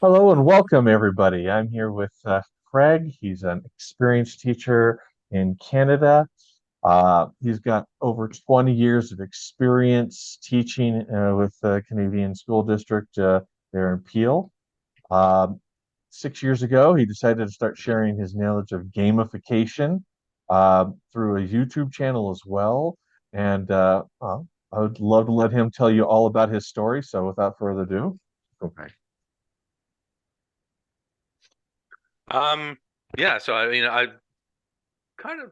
Hello and welcome, everybody. I'm here with Craig. He's an experienced teacher in Canada. He's got over 20 years of experience teaching with the Canadian School District there in Peel. Um, 6 years ago, he decided to start sharing his knowledge of gamification through a YouTube channel as well. And I would love to let him tell you all about his story. So without further ado, okay. Um, yeah, so I kind of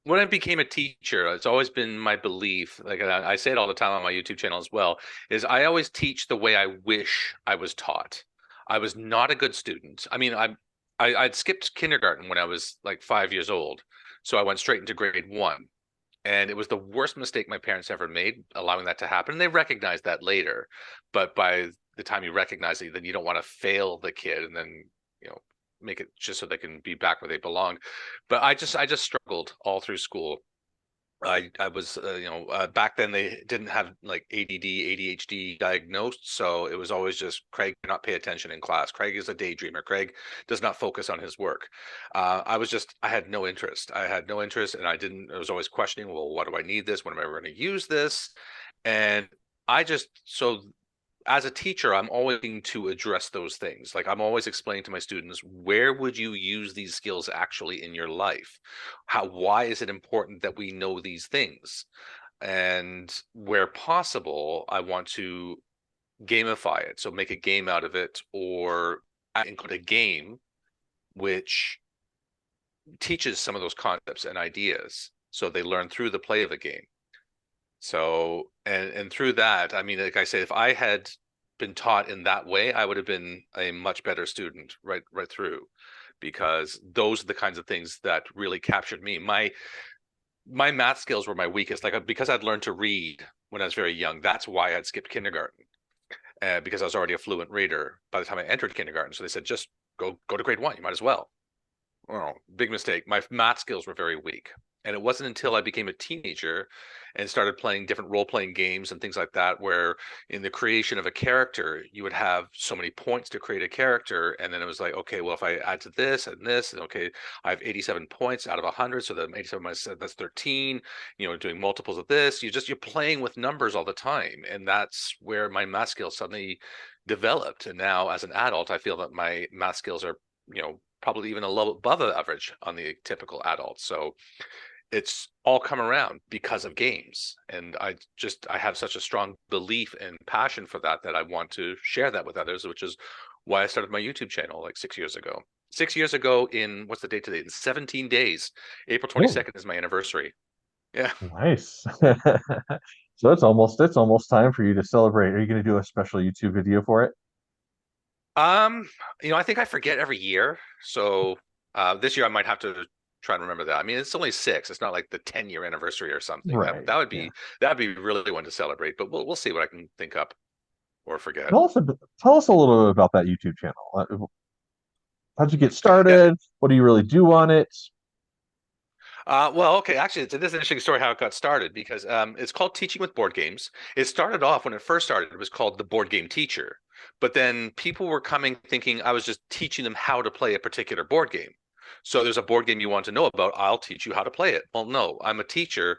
when I became a teacher, it's always been my belief, like I say it all the time on my YouTube channel as well, is I always teach the way I wish I was taught. I was not a good student. I'd skipped kindergarten when I was like 5 years old, so I went straight into grade one. And it was the worst mistake my parents ever made, allowing that to happen. And they recognized that later. But by the time you recognize it, then you don't want to fail the kid and then, you know, make it just so they can be back where they belong. But I just struggled all through school. I was back then they didn't have like ADD, ADHD diagnosed, so it was always just Craig did not pay attention in class. Craig is a daydreamer. Craig does not focus on his work. I had no interest. I had no interest, and I was always questioning, well, what do I need this? When am I ever going to use this? And I just so as a teacher, I'm always going to address those things. Like I'm always explaining to my students, where would you use these skills actually in your life? Why is it important that we know these things? And where possible, I want to gamify it. So make a game out of it or include a game which teaches some of those concepts and ideas. So they learn through the play of a game. So and through that, I mean, like I say, if I had been taught in that way, I would have been a much better student right through, because those are the kinds of things that really captured me. My math skills were my weakest, like because I'd learned to read when I was very young. That's why I'd skipped kindergarten, because I was already a fluent reader by the time I entered kindergarten. So they said, just go to grade one. You might as well. Oh, big mistake. My math skills were very weak. And it wasn't until I became a teenager and started playing different role-playing games and things like that, where in the creation of a character, you would have so many points to create a character. And then it was like, okay, well, if I add to this and this, and okay, I have 87 points out of 100. So then 87 minus that's 13, doing multiples of this. You're playing with numbers all the time. And that's where my math skills suddenly developed. And now as an adult, I feel that my math skills are, probably even a little above the average on the typical adult. So it's all come around because of games. And I have such a strong belief and passion for that I want to share that with others, which is why I started my YouTube channel like 6 years ago. 6 years ago in what's the date today? In 17 days. April Oh, 22nd is my anniversary. Yeah. nice. So it's almost time for you to celebrate. Are you going to do a special YouTube video for it? Um, I think I forget every year. So this year I might have to try and remember that. I mean, it's only six. It's not like the 10-year anniversary or something. That Right. that would Yeah. be that'd be really one to celebrate. But we'll see what I can think up or forget. Tell us a little bit about that YouTube channel. How'd you get Yeah. started? What do you really do on it? Well, okay. Actually, it's an interesting story how it got started, because it's called Teaching with Board Games. It started off when it first started. It was called the Board Game Teacher, but then people were coming thinking I was just teaching them how to play a particular board game. So there's a board game you want to know about, I'll teach you how to play it. Well, no, I'm a teacher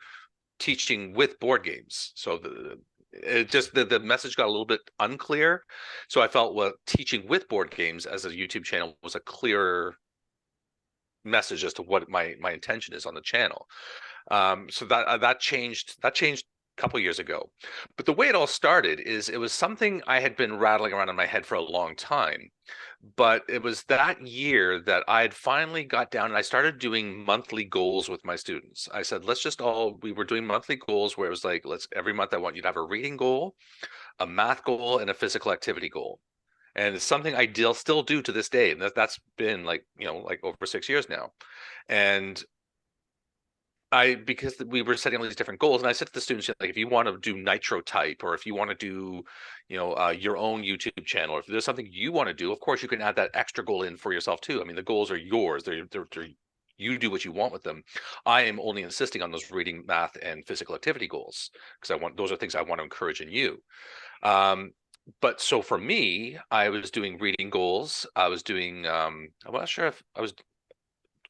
teaching with board games. So the message got a little bit unclear. So I felt, well, teaching with board games as a YouTube channel was a clearer message as to what my intention is on the channel. So that changed a couple years ago. But the way it all started is it was something I had been rattling around in my head for a long time. But it was that year that I had finally got down and I started doing monthly goals with my students. I said, we were doing monthly goals where it was like, every month I want you to have a reading goal, a math goal, and a physical activity goal. And it's something I still do to this day. And that's been like, like over 6 years now. And because we were setting all these different goals, and I said to the students, like, if you want to do nitro type, or if you want to do, your own YouTube channel, or if there's something you want to do, of course you can add that extra goal in for yourself too. I mean, the goals are yours. They're you do what you want with them. I am only insisting on those reading, math, and physical activity goals, because those are things I want to encourage in you. Um, but so for me, I was doing reading goals. I was doing I'm not sure if I was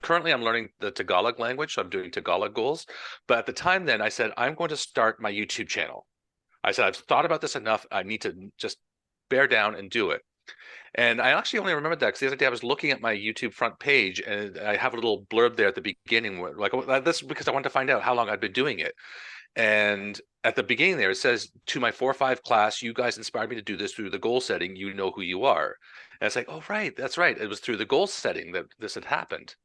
currently I'm learning the Tagalog language, so I'm doing Tagalog goals. But at the time then I said, I'm going to start my YouTube channel. I said, I've thought about this enough. I need to just bear down and do it. And I actually only remembered that because the other day I was looking at my YouTube front page and I have a little blurb there at the beginning, where, like this because I wanted to find out how long I'd been doing it. And at the beginning there, it says, to my 4-5 class, you guys inspired me to do this through the goal setting. You know who you are. And it's like, oh, right, that's right. It was through the goal setting that this had happened.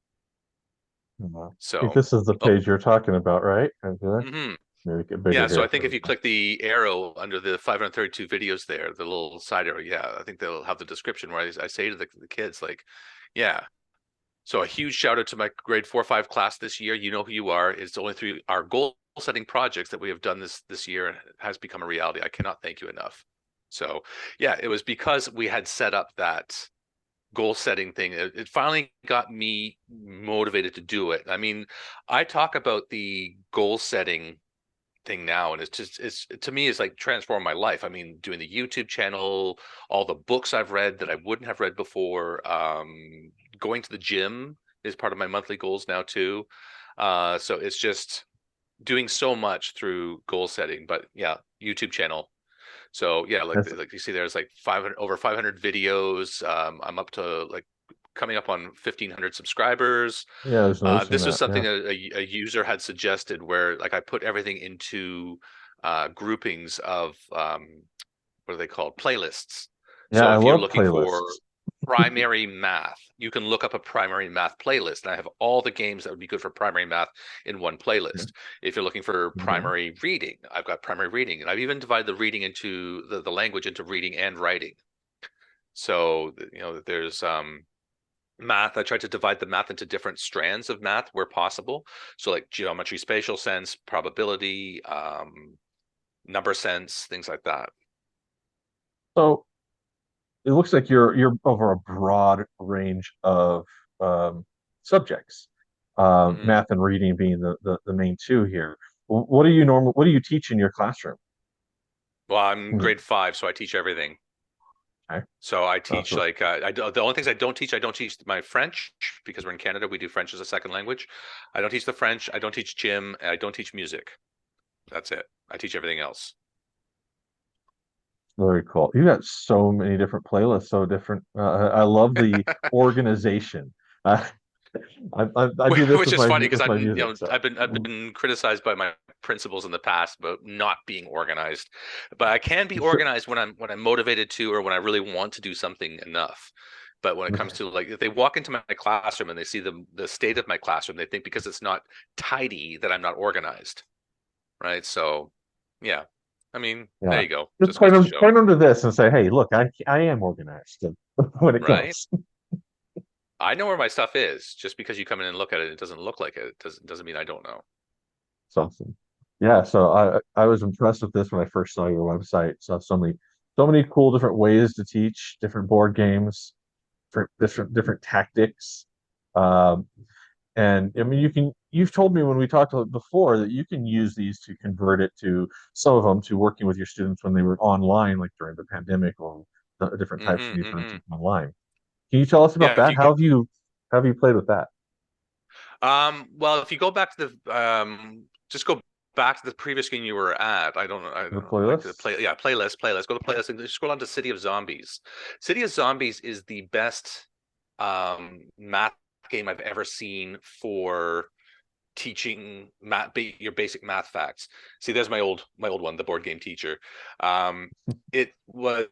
I think So, this is the oh, page you're talking about, right? Okay. hmm Make it yeah. bigger So I here. think if you click the arrow under the 532 videos there, the little side arrow, yeah, I think they'll have the description where I say to the kids, like, yeah. So a huge shout out to my grade 4-5 class this year. You know who you are. It's only through our goal setting projects that we have done this year and it has become a reality. I cannot thank you enough. So yeah, it was because we had set up that goal setting thing. It finally got me motivated to do it. I mean, I talk about the goal setting thing now and it's to me it's like transformed my life. I mean, doing the YouTube channel, all the books I've read that I wouldn't have read before, going to the gym is part of my monthly goals now too. So it's just doing so much through goal setting. But yeah, YouTube channel. So yeah, That's, like you see there's like 500 over 500 videos. I'm up to like coming up on 1,500 subscribers. yeah, I was noticing This was that. Yeah. something a user had suggested where like I put everything into groupings of what are they called? Playlists. Yeah, So I if you're love looking for playlists. primary math, you can look up a primary math playlist. And I have all the games that would be good for primary math in one Yeah. playlist. If you're looking for Okay. primary reading, I've got primary reading. And I've even divided the reading into the language into reading and writing. So, you know, there's math. I tried to divide the math into different strands of math where possible. So like geometry, spatial sense, probability, number sense, things like that. So it looks like you're over a broad range of um, subjects, Hmm. math and reading being the main two here. What do you teach in your classroom? Well, I'm Mhm. grade 5, so I teach everything. Okay. So I Uh, teach so like the only things I don't teach my French because we're in Canada. We do French as a second language. I don't teach the French. I don't teach gym. I don't teach music. That's it. I teach everything else. Very cool. You got so many different playlists, so different. I love the organization. Uh, I do this Which is funny because with my I'm, you music. know, So I've been criticized by my principals in the past about not being organized, but I can be sure. organized when I'm motivated to or when I really want to do something enough. But when it comes to like if they walk into my classroom and they see the state of my classroom, they think because it's not tidy that I'm not organized, right? So, yeah, I mean, there Yeah. you go. Just Just goes to show, point them to this and say, hey, look, I am organized when it right? comes. I know where my stuff is. Just because you come in and look at it, it doesn't look like it. It doesn't mean I don't know. It's awesome. Yeah, so I was impressed with this when I first saw your website. So many cool different ways to teach, different board games, different tactics. Um, and I mean, you've told me when we talked before that you can use these to convert it to some of them to working with your students when they were online, like during the pandemic or the different types of Hmm. you trying to Hmm. teach online. Can you tell us Yeah, about if that? you go, How have you played with that? well, if you go back to just go back to the previous screen you were at. I don't The know, like the playlists? play, yeah, playlist. Go to playlist and scroll on to City of Zombies. City of Zombies is the best math game I've ever seen for teaching your basic math facts. See, there's my old one, the board game teacher. It was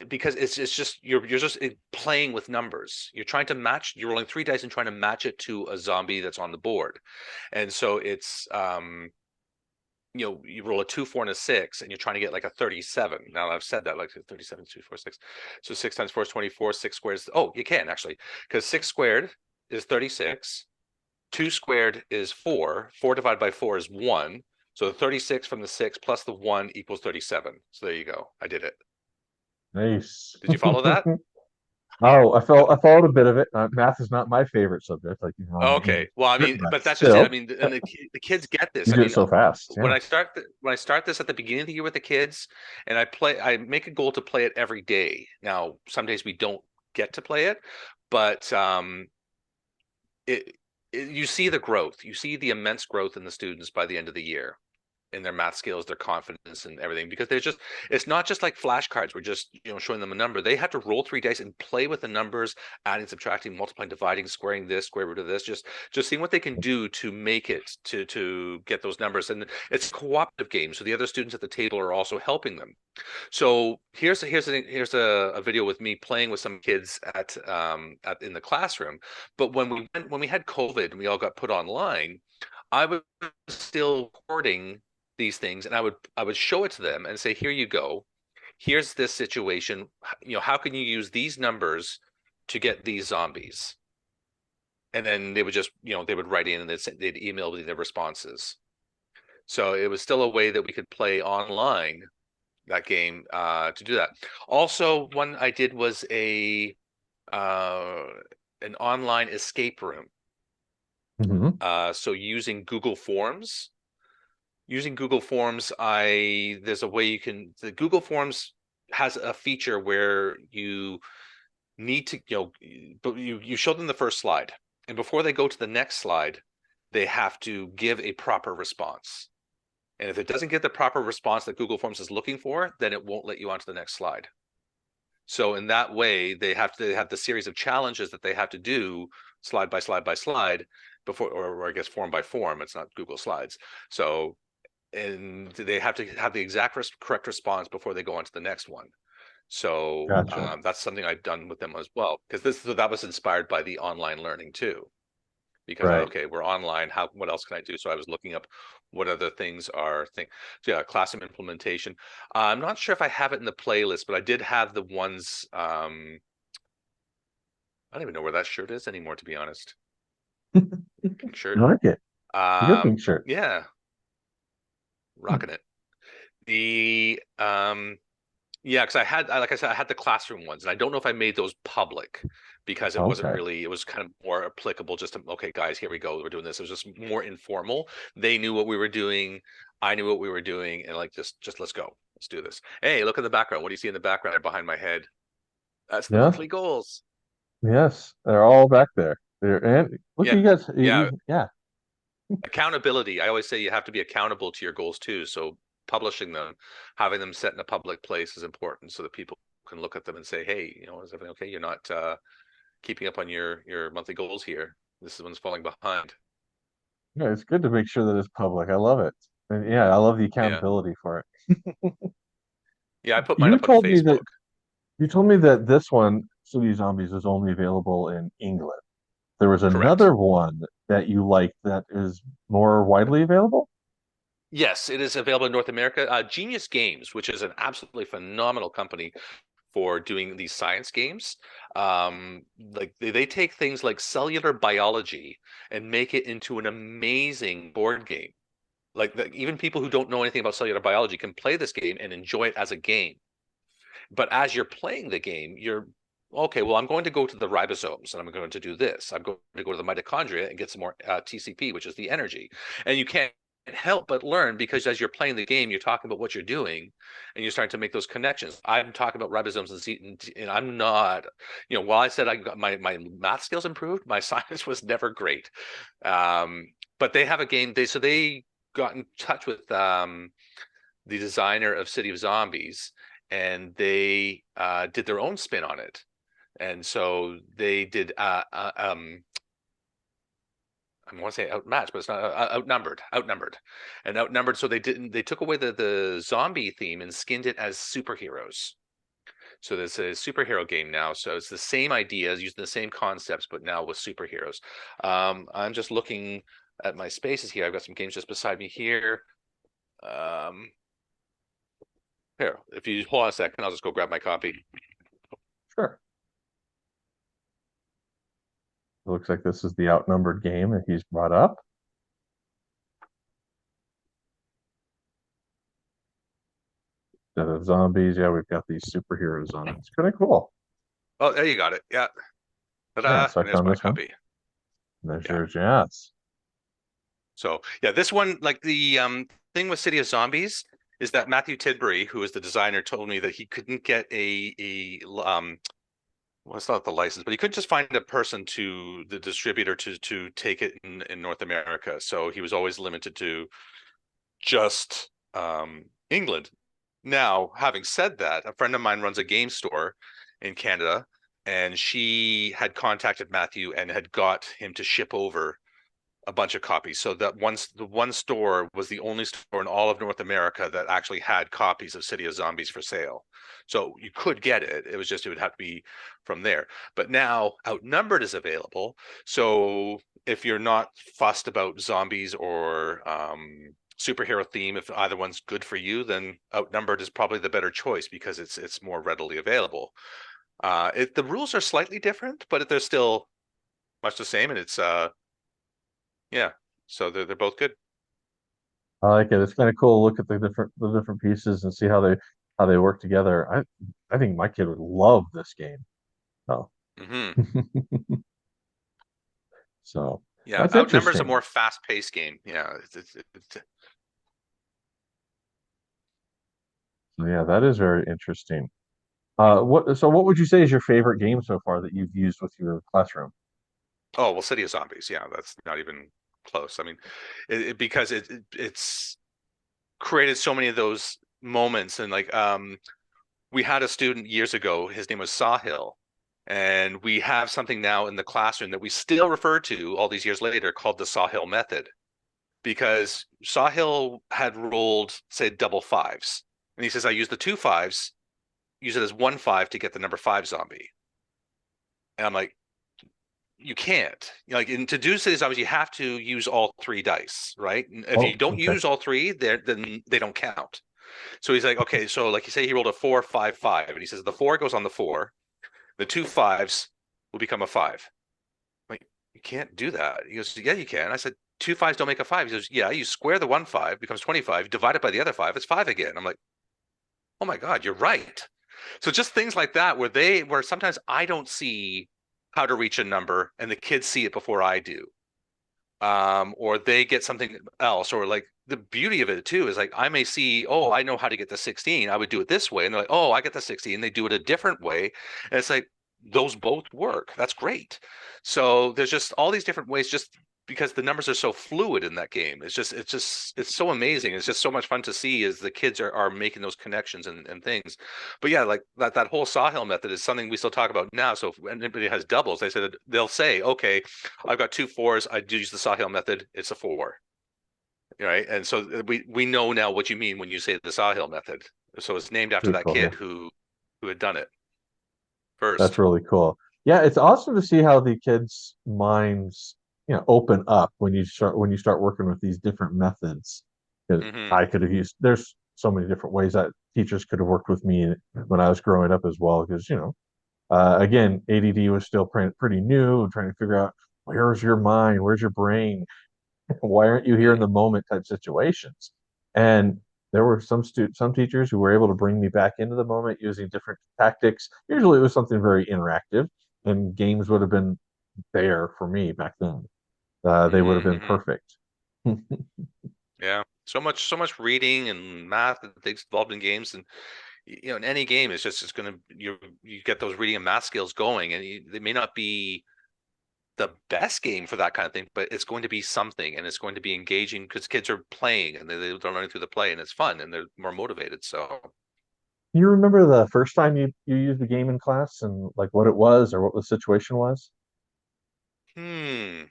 because it's just you're just playing with numbers. You're trying to match. You're rolling 3 dice and trying to match it to a zombie that's on the board, and so it's you know, you roll a 2, 4, and a 6, and you're trying to get like a 37. Now I've said that like 37, 2, 4, 6. So 6 times 4 is 24. 6 squared is, oh, you can actually, because 6 squared is 36. 2 squared is 4. 4 divided by 4 is 1. So 36 from the 6 plus the 1 equals 37. So there you go. I did it. Nice. Did you follow that? Oh, I followed a bit of it. Math is not my favorite subject, like you know, I'm an Okay. English Well, I teacher, mean, but but that's just it. I still, mean, and the kids get you this. I do it mean, so fast. when Yeah. I start this at the beginning of the year with the kids, and I make a goal to play it every day. Now, some days we don't get to play it, but it, you see the growth. You see the immense growth in the students by the end of the year in their math skills, their confidence and everything, because they're just, it's not just like flashcards. We're just, showing them a number. They have to roll three dice and play with the numbers, adding, subtracting, multiplying, dividing, squaring this, square root of this, just seeing what they can do to make it to get those numbers. And it's a cooperative game. So the other students at the table are also helping them. So here's a video with me playing with some kids at in the classroom. But when we had COVID and we all got put online, I was still recording these things, and I would show it to them and say, here you go. Here's this situation. How can you use these numbers to get these zombies? And then they would just, they would write in and they'd email me their responses. So it was still a way that we could play online that game to do that. Also, one I did was a uh, an online escape room. Hmm. So using Google Forms, I there's a way you can the Google Forms has a feature where you need to but you show them the first slide, and before they go to the next slide, they have to give a proper response. And if it doesn't get the proper response that Google Forms is looking for, then it won't let you onto the next slide. So in that way, they have the series of challenges that they have to do slide by slide by slide before, or I guess form by form. It's not Google Slides. So and they have to have the exact correct response before they go on to the next one. So Gotcha. that's something I've done with them as well, because that was inspired by the online learning too. Because Right. okay, we're online. What else can I do? So I was looking up what other things are thing. So yeah, classroom implementation. I'm not sure if I have it in the playlist, but I did have the ones. I don't even know where that shirt is anymore, to be honest. Pink I shirt. like it. Good pink shirt. Yeah, rocking it. The Yeah, because like I said, I had the classroom ones, and I don't know if I made those public because it wasn't Okay. really, it was kind of more applicable just to, okay, guys, here we go, we're doing this. It was just more informal. They knew what we were doing, I knew what we were doing, and like just let's go, let's do this. Hey, look in the background. What do you see in the background behind my head? That's the Yeah. monthly goals. Yes. They're all back there. And look at Yeah, you guys. yeah. Yeah. Accountability. I always say you have to be accountable to your goals too. So publishing them, having them set in a public place is important so that people can look at them and say, hey, is everything okay? You're not keeping up on your monthly goals here. This is one's falling behind. Yeah. It's good to make sure that it's public. I love it. And yeah, I love the Yeah. accountability for it. Yeah, I put mine You up on told me that Facebook. you told me that this one, City Zombies, is only available in England. There was Correct. another one that you liked that is more widely available. Yes, it is available in North America. Genius Games, which is an absolutely phenomenal company for doing these science games. Like they take things like cellular biology and make it into an amazing board game. Even people who don't know anything about cellular biology can play this game and enjoy it as a game. But as you're playing the game, you're okay. Well, I'm going to go to the ribosomes and I'm going to do this. I'm going to go to the mitochondria and get some more TCP, which is the energy. And you can't help but learn because as you're playing the game, you're talking about what you're doing and you're starting to make those connections. I'm talking about ribosomes and I'm not, while I said I got my math skills improved, my science was never great. Um, but they have a game. They got in touch with the designer of City of Zombies, and they did their own spin on it. And so they did. I want to say outmatched, but it's not outnumbered. So they didn't. They took away the zombie theme and skinned it as superheroes. So there's a superhero game now. So it's the same ideas, using the same concepts, but now with superheroes. I'm just looking at my spaces here. I've got some games just beside me here. Um, Here, if you hold on a second, I'll just go grab my copy. Sure. It looks like this is the outnumbered game that he's brought up. Instead of zombies, yeah, we've got these superheroes on it. It's kind of cool. Oh, there you got it. Yeah. Yeah, Ta-da. so I And there's found my this one. copy. There's Yeah. yours, yes. So yeah, this one, like the thing with City of Zombies is that Matthew Tidbury, who is the designer, told me that he couldn't get a well, it's not the license, but he couldn't just find a person to the distributor to take it in North America. So he was always limited to just England. Now, having said that, a friend of mine runs a game store in Canada, and she had contacted Matthew and had got him to ship over a bunch of copies. So that the one store was the only store in all of North America that actually had copies of City of Zombies for sale. So you could get it. It was just it would have to be from there. But now Outnumbered is available. So if you're not fussed about zombies or superhero theme, if either one's good for you, then Outnumbered is probably the better choice because it's more readily available. The rules are slightly different, but they're still much the same, and it's yeah. So they're both good. I like it. It's kind of cool to look at the different pieces and see how they work together. I think my kid would love this game. Oh. Hmm. So Yeah, that's Outnumber's a interesting. more fast-paced game. Yeah, So yeah, that is very interesting. What would you say is your favorite game so far that you've used with your classroom? oh well, City of Zombies. Yeah, that's not even close. I mean, because it's created so many of those moments, and like we had a student years ago. His name was Sahil, and we have something now in the classroom that we still refer to all these years later called the Sahil method, because Sahil had rolled, say, double fives, and he says, "I use the two fives, use it as 1 5 to get the number five zombie." And I'm like, you can't. Like to do City Zombies, you have to use all three dice, right? And if you Oh, don't okay. use all three, then they don't count. So he's like, okay, so like you say, he rolled a 4 5 5, and he says the four goes on the four, the two fives will become a five. I'm like, you can't do that. He goes, yeah, you can. I said, two fives don't make a five. He goes, yeah, you square the 1 5 becomes 25, divide it by the other five, it's five again. I'm like, oh my God, you're right. So just things like that where sometimes I don't see how to reach a number and the kids see it before I do. Or they get something else, or like the beauty of it too is like I may see, oh, I know how to get the 16. I would do it this way. And they're like, oh, I get the 16. They do it a different way. And it's like those both work. That's great. So there's just all these different ways just because the numbers are so fluid in that game. It's so amazing. It's just so much fun to see as the kids are making those connections and things. But yeah, like that whole Sawhill method is something we still talk about now. So if anybody has doubles, they'll say, okay, I've got two fours. I do use the Sawhill method. It's a four, right? And so we know now what you mean when you say the Sawhill method. So it's named after Pretty that cool. Yeah, kid who had done it that's first. really cool. Yeah, it's awesome to see how the kids' minds, open up when you start working with these different methods. 'Cause Hmm. I could have used there's so many different ways that teachers could have worked with me when I was growing up as well. Because again, ADD was still pretty new and trying to figure out where's your mind, where's your brain, why aren't you here in the moment type situations. And there were some teachers who were able to bring me back into the moment using different tactics. Usually it was something very interactive, and games would have been there for me back then. They would have been Hmm. perfect. Yeah. So much reading and math and things involved in games, and in any game, it's gonna you get those reading and math skills going, and they may not be the best game for that kind of thing, but it's going to be something, and it's going to be engaging because kids are playing and they're learning through the play, and it's fun, and they're more motivated. So, You remember the first time you used the game in class and like what it was or what the situation was? hmm,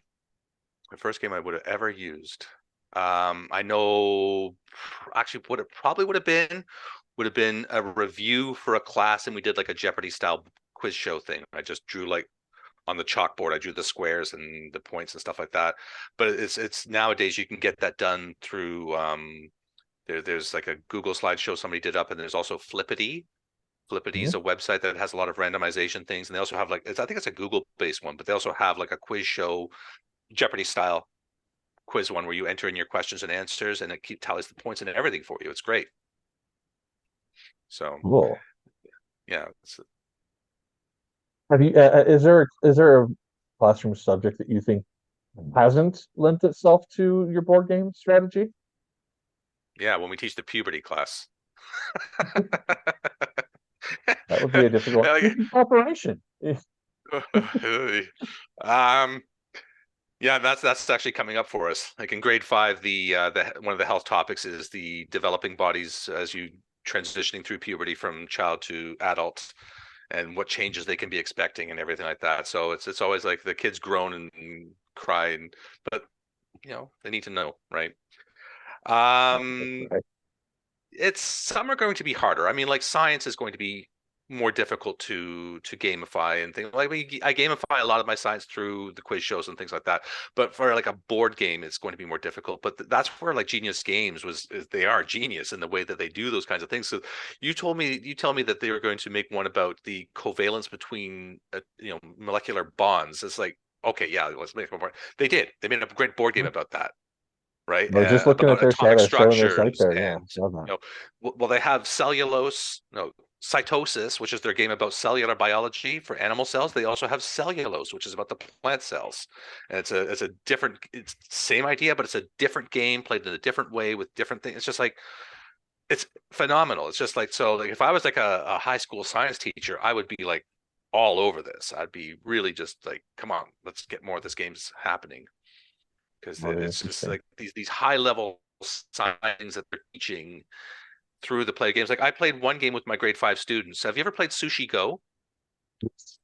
the first game I would have ever used. I know actually what it probably would have been a review for a class, and we did like a Jeopardy style quiz show thing. I just drew like on the chalkboard. I drew the squares and the points and stuff like that. But it's nowadays you can get that done through there's like a Google slideshow somebody did up, and there's also Flippity. Flippity Mhm. is a website that has a lot of randomization things, and they also have like I think it's a Google based one, but they also have like a quiz show Jeopardy style quiz one where you enter in your questions and answers, and it tallies the points and everything for you. It's great. So Cool. yeah, Have you, is there a classroom subject that you think hasn't lent itself to your board game strategy? Yeah, when we teach the puberty class. That would be a difficult Like, operation. um, yeah, that's actually coming up for us. Like in grade five, the one of the health topics is the developing bodies as you transitioning through puberty from child to adult, and what changes they can be expecting and everything like that. So it's always like the kids groan and cry, and but they need to know, right? Um, Right. it's some are going to be harder. I mean, like science is going to be more difficult to gamify and things like I gamify a lot of my science through the quiz shows and things like that. But for like a board game, it's going to be more difficult. But that's where like Genius Games they are genius in the way that they do those kinds of things. So you tell me that they were going to make one about the covalence between molecular bonds. It's like okay, yeah, let's make one more. They did. They made a great board game about that, right? I was just looking at About their site. atomic I was showing their site structures there. Yeah, and love that. you well they have cellulose, no, cytosis, which is their game about cellular biology for animal cells. They also have cellulose, which is about the plant cells, and it's a different, it's same idea, but it's a different game played in a different way with different things. It's just like it's phenomenal. It's just like so like if I was like a high school science teacher, I would be like all over this. I'd be really just like, come on, let's get more of this games happening because Really it's just interesting. like these high level signs that they're teaching through the play games. Like I played one game with my grade five students. Have you ever played Sushi Go?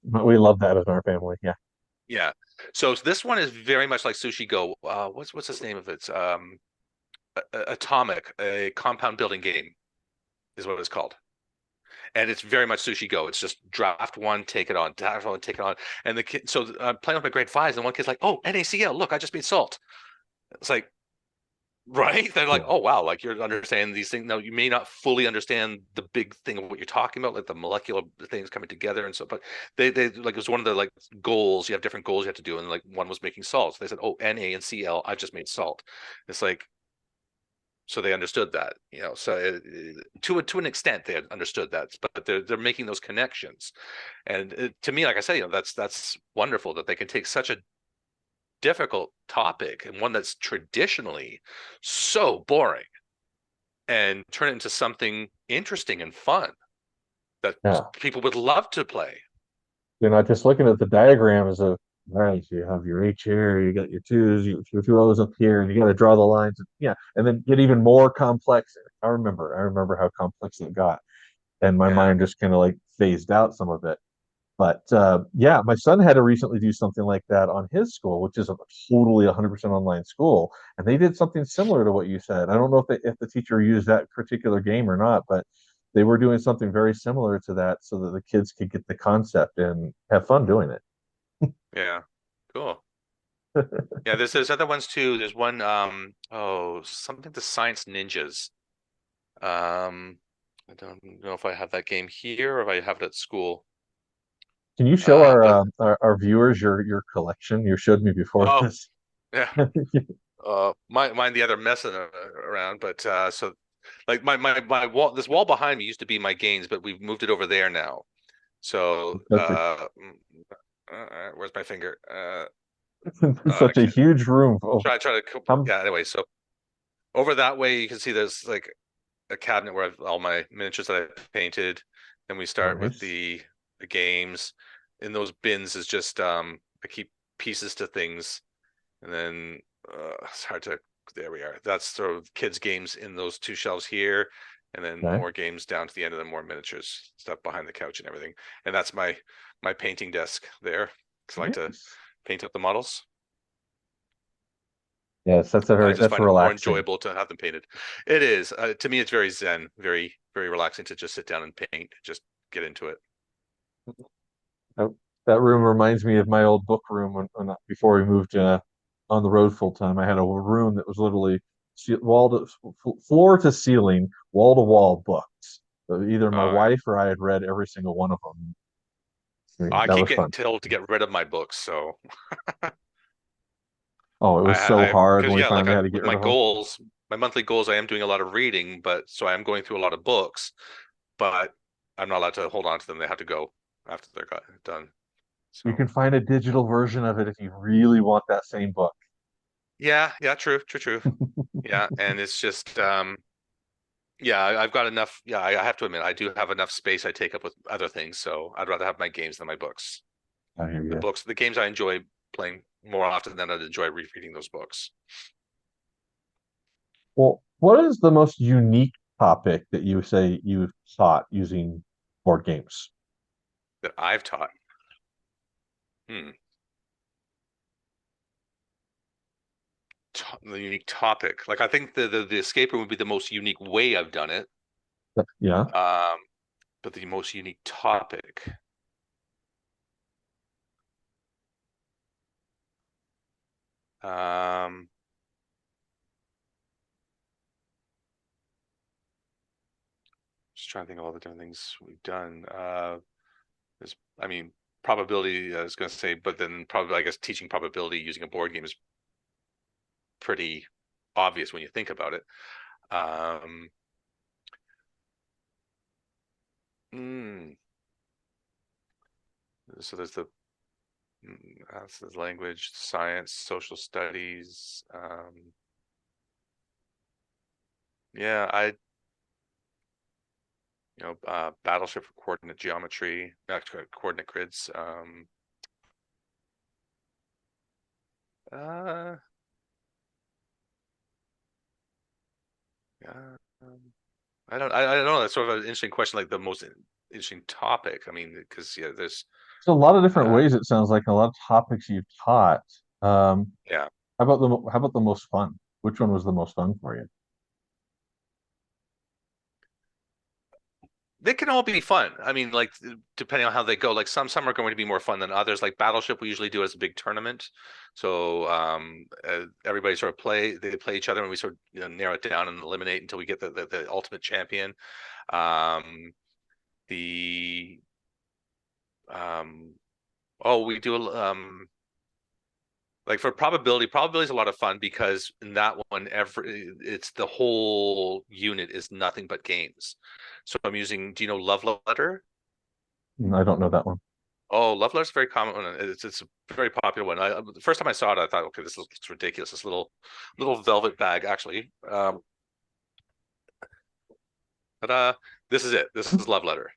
We love that in our family. Yeah. Yeah. So this one is very much like Sushi Go. What's this name of it? Atomic, a compound building game is what it's called. And it's very much Sushi Go. It's just draft one, take it on, draft one, take it on. And the kid, so I'm playing with my grade fives, and one kid's like, "Oh, NaCl! Look, I just made salt." It's like, right? They're like, Yeah. oh wow, like you're understanding these things. Now you may not fully understand the big thing of what you're talking about, like the molecular things coming together and so, but they like it was one of the like goals. You have different goals you have to do, and like one was making salt. So they said, oh, NaCl, I've just made salt. It's like so they understood that, So to an extent they understood that, but they're making those connections, and to me, like I said, that's wonderful that they can take such a difficult topic and one that's traditionally so boring and turn it into something interesting and fun that Yeah. people would love to play. You're not just looking at the diagrams of, all right, so you have your H here, you got your twos, your two O's up here, and you got to draw the lines. Yeah. And then get even more complex. I remember how complex it got. And my Yeah. mind just kind of like phased out some of it. But yeah, my son had to recently do something like that on his school, which is a totally 100% online school, and they did something similar to what you said. I don't know if the teacher used that particular game or not, but they were doing something very similar to that so that the kids could get the concept and have fun doing it. Yeah. Cool. Yeah, there's other ones too. There's one oh, something the Science Ninjas. Um I don't know if I have that game here or if I have it at school. Can you show But our viewers your collection? You showed me before oh, this. yeah. Mine the other messing around, but so like my wall, this wall behind me used to be my gains, but we've moved it over there now. So Such a where's my finger? I such a can't huge room. Oh, try to come yeah. Anyway, so over that way you can see there's like a cabinet where I've all my miniatures that I painted. Then we start with nice. the games. In those bins is just I keep pieces to things, and then it's hard to. There we are. That's sort of kids' games in those two shelves here, and then Okay. more games down to the end of the more miniatures stuff behind the couch and everything. And that's my painting desk there. 'Cause I like to Nice. paint up the models. Yes, I just that's find it more relaxing. enjoyable to have them painted. It is. To me, it's very zen, very, very relaxing to just sit down and paint, just get into it. That, that room reminds me of my old book room before we moved on the road full time. I had a room that was literally floor to ceiling, wall to wall books. So either my Yeah. wife or I had read every single one of them. I mean, I that keep was getting fun. told to get rid of my books, so Oh, it was so I hard when because we yeah, like finally had to get with rid my of them. goals, my monthly goals, I am doing a lot of reading, but so I am going through a lot of books, but I'm not allowed to hold on to them. They have to go after they're done. You So can find a digital version of it if you really want that same book. yeah, yeah, true. Yeah, and it's just yeah, I've got enough. Yeah, I have to admit, I do have enough space I take up with other things, so I'd rather have my games than my books. I hear you. The games I enjoy playing more often than I'd enjoy rereading those books Well, what is the most unique topic that you say you've taught using board games? that I've taught. Hmm. The unique topic. Like I think the escape room would be the most unique way I've done it. Yeah. Um, but the most unique topic. Um, just trying to think of all the different things we've done. There's, I mean, probability. I was going to say, but then probably I guess teaching probability using a board game is pretty obvious when you think about it. Um, mm, so there's that's the language, science, social studies. Yeah, battleship for coordinate geometry, coordinate grids. Uh, yeah, I don't know. That's sort of an interesting question, like the most interesting topic. I mean, because yeah, there's, So a lot of different uh, ways it sounds like a lot of topics you've taught. yeah, How about the most fun? Which one was the most fun for you? they can all be fun. I mean, like depending on how they go. Like some are going to be more fun than others. Like Battleship, we usually do as a big tournament, so everybody sort of they play each other, and we sort of narrow it down and eliminate until we get the ultimate champion. Um, the um, oh, we do like for probability is a lot of fun because in that one, it's the whole unit is nothing but games. So I'm using, do you know Love Letter? I don't know that one. Oh, Love Letter's a very common one. It's a very popular one. The first time I saw it, I thought, okay, this looks ridiculous. This little velvet bag, actually. But this is it. This is Love Letter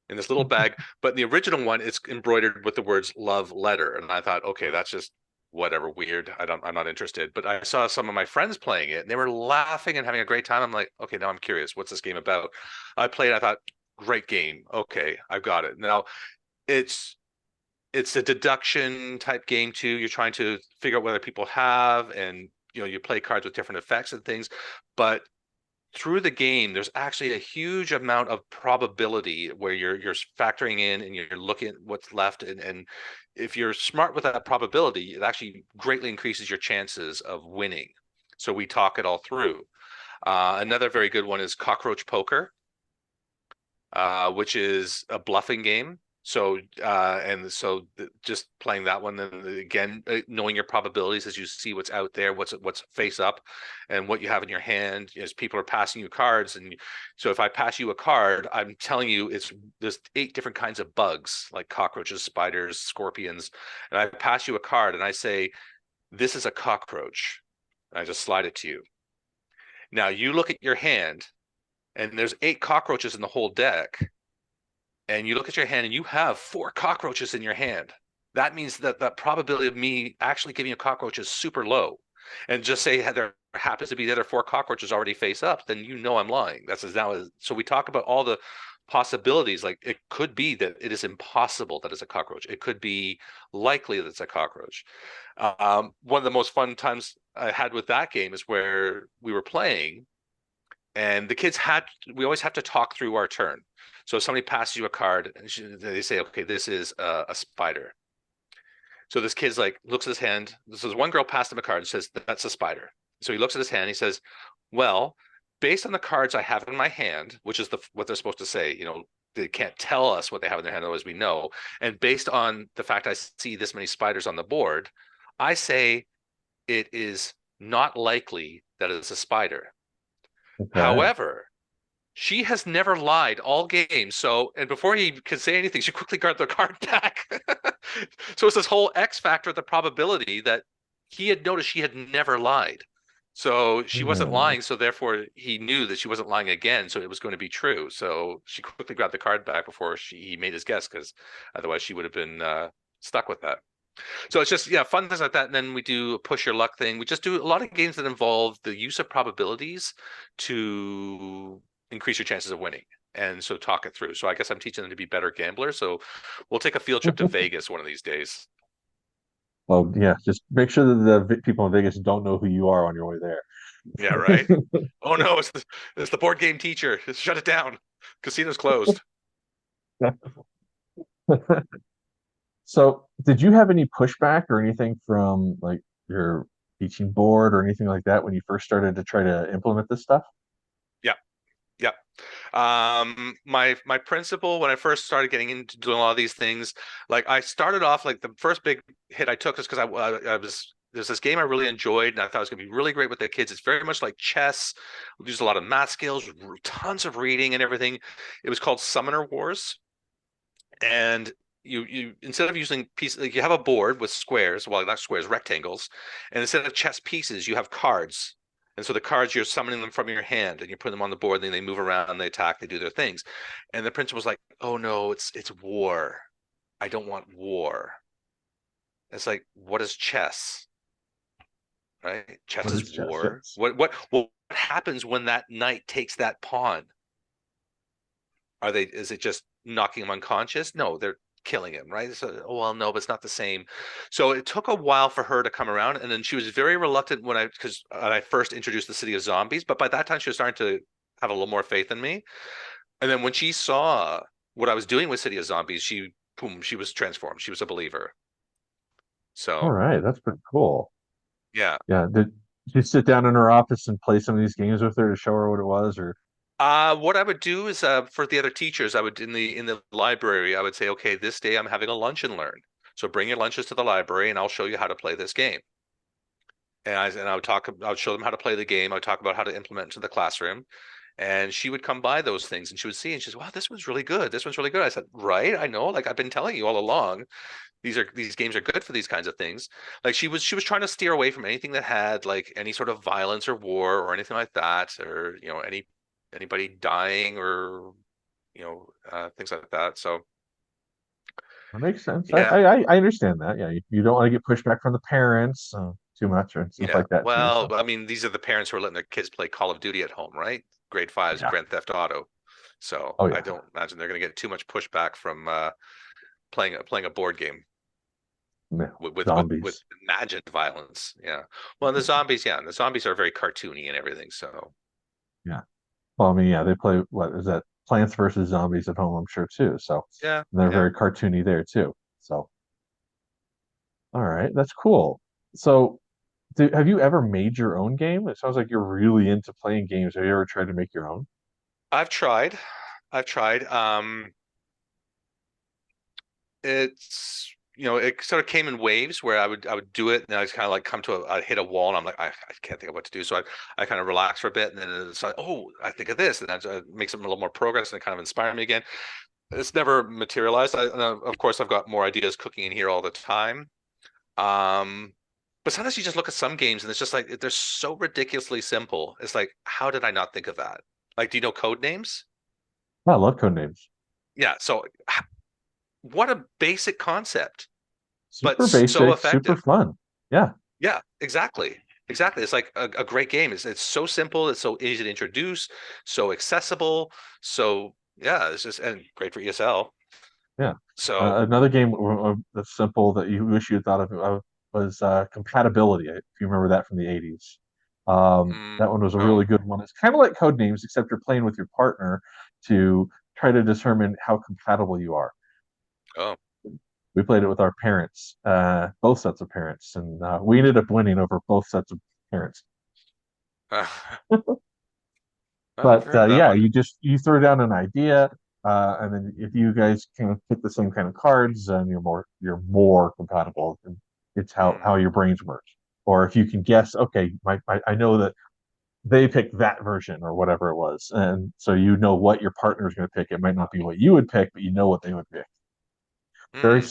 in this little bag. But in the original one, it's embroidered with the words Love Letter, and I thought, okay, that's just whatever, weird. I'm not interested. But I saw some of my friends playing it, and they were laughing and having a great time. I'm like, okay, now I'm curious. What's this game about? I played. I thought, great game. Okay, I've got it. Now it's it's a deduction type game too. You're trying to figure out whether people have, and you play cards with different effects and things. But through the game, there's actually a huge amount of probability where you're factoring in and you're looking at what's left, and if you're smart with that probability, it actually greatly increases your chances of winning. So we talk it all through. Another very good one is Cockroach Poker, which is a bluffing game. So just playing that one, then again, knowing your probabilities as you see what's out there, what's face up, and what you have in your hand. As people are passing you cards, and so if I pass you a card, I'm telling you there's 8 different kinds of bugs like cockroaches, spiders, scorpions, and I pass you a card and I say this is a cockroach. And I just slide it to you. Now you look at your hand, and there's 8 cockroaches in the whole deck, and you look at your hand and you have 4 cockroaches in your hand. That means that the probability of me actually giving you a cockroach is super low. And just say there happens to be the other 4 cockroaches already face up, then I'm lying. That's now. So we talk about all the possibilities. Like it could be that it is impossible that it's a cockroach. It could be likely that it's a cockroach. One of the most fun times I had with that game is where we were playing and the kids we always have to talk through our turn. So if somebody passes you a card and they say, okay, this is a spider. So this kid's like looks at his hand. This is one girl passed him a card and says that's a spider. So he looks at his hand and he says, well, based on the cards I have in my hand, which is what they're supposed to say, they can't tell us what they have in their hand, otherwise we know. And based on the fact I see this many spiders on the board, I say it is not likely that it's a spider. Okay. However, She has never lied all game. So, and before he could say anything, she quickly got the card back. So it's this whole X factor, the probability that he had noticed she had never lied. So she wasn't Hmm. lying. So therefore, he knew that she wasn't lying again. So it was going to be true. So she quickly grabbed the card back before he made his guess, because otherwise she would have been stuck with that. So it's just, yeah, fun things like that. And then we do a push your luck thing. We just do a lot of games that involve the use of probabilities to increase your chances of winning. And so talk it through. So I guess I'm teaching them to be better gamblers. So we'll take a field trip to Vegas one of these days. Well, yeah, just make sure that the people in Vegas don't know who you are on your way there. Yeah, right. Oh no, it's the board game teacher. Just shut it down. Casino's closed. So, did you have any pushback or anything from like your teaching board or anything like that when you first started to try to implement this stuff? Yeah, yeah. My principal, when I first started getting into doing a lot of these things, like I started off, like the first big hit I took was because I was there's this game I really enjoyed and I thought it was gonna be really great with the kids. It's very much like chess. We use a lot of math skills, tons of reading and everything. It was called Summoner Wars, and you instead of using pieces, like you have a board with squares, well, not squares, rectangles, and instead of chess pieces, you have cards. And so the cards, you're summoning them from your hand and you put them on the board, and then they move around, they attack, they do their things. And the principal's like, "Oh no, it's war. I don't want war." It's like, what is chess? Right? Chess What is is chess? war. Yes. What happens when that knight takes that pawn? Is it just knocking him unconscious? No, they're killing him, right? So, oh, well, no, but it's not the same. So it took a while for her to come around, and then she was very reluctant because I first introduced the City of Zombies, but by that time she was starting to have a little more faith in me. And then when she saw what I was doing with City of Zombies, she boom, she was transformed. She was a believer. All So right, that's pretty cool. yeah. Yeah, did you sit down in her office and play some of these games with her to show her what it was, or What I would do is for the other teachers, I would in the library, I would say, okay, this day I'm having a lunch and learn. So bring your lunches to the library and I'll show you how to play this game. I would show them how to play the game. I would talk about how to implement into the classroom. And she would come by those things and she would see and she's, wow, this one's really good. This one's really good. I said, right, I know. Like I've been telling you all along, these games are good for these kinds of things. Like she was trying to steer away from anything that had like any sort of violence or war or anything like that, or anybody dying or things like that. So that makes sense? yeah, I understand that. Yeah, you don't want to get pushback from the parents too much or stuff yeah. like that too. Well, So I mean, these are the parents who are letting their kids play Call of Duty at home, right? Grade fives, yeah. Grand Theft Auto. So Oh I yeah. don't imagine they're going to get too much pushback from playing a board game Yeah. with Zombies. imagined violence. Yeah. Well, the zombies, yeah, and the zombies are very cartoony and everything. So Yeah. Well, I mean, yeah, they play what is that? Plants versus Zombies at home, I'm sure too. So yeah, they're yeah. very cartoony there too. So all right, that's cool. So have you ever made your own game? It sounds like you're really into playing games. Have you ever tried to make your own? I've tried. I've tried. It's it sort of came in waves where I would do it and I just kind of like come to I hit a wall and I'm like I can't think of what to do, so I kind of relax for a bit and then it's like, oh, I think of this, and that makes it a little more progress and it kind of inspire me again. It's never materialized. Of course I've got more ideas cooking in here all the time. um but sometimes you just look at some games and it's just like they're so ridiculously simple. It's like, how did I not think of that? Like, do you know code names? Oh, I love code names. Yeah, so what a basic concept, but Super so basic, super effective. fun. Yeah. Yeah, exactly. Exactly. It's like a great game. It's so simple, it's so easy to introduce, so accessible. So yeah, it's just and great for ESL. Yeah. So Another game that's simple that you wish you had thought of was compatibility. If you remember that from the 80s. That one was a no. really good one. It's kind of like code names, except you're playing with your partner to try to determine how compatible you are. Oh. We played it with our parents, both sets of parents, and we ended up winning over both sets of parents. I've never But heard of that yeah, one. you throw down an idea, and then if you guys kind of pick the same kind of cards, then you're more compatible. And it's how Hmm. your brains merge. Or if you can guess, okay, I know that they pick that version or whatever it was. And so you know what your partner is going to pick. It might not be what you would pick, but you know what they would pick. Hmm. Very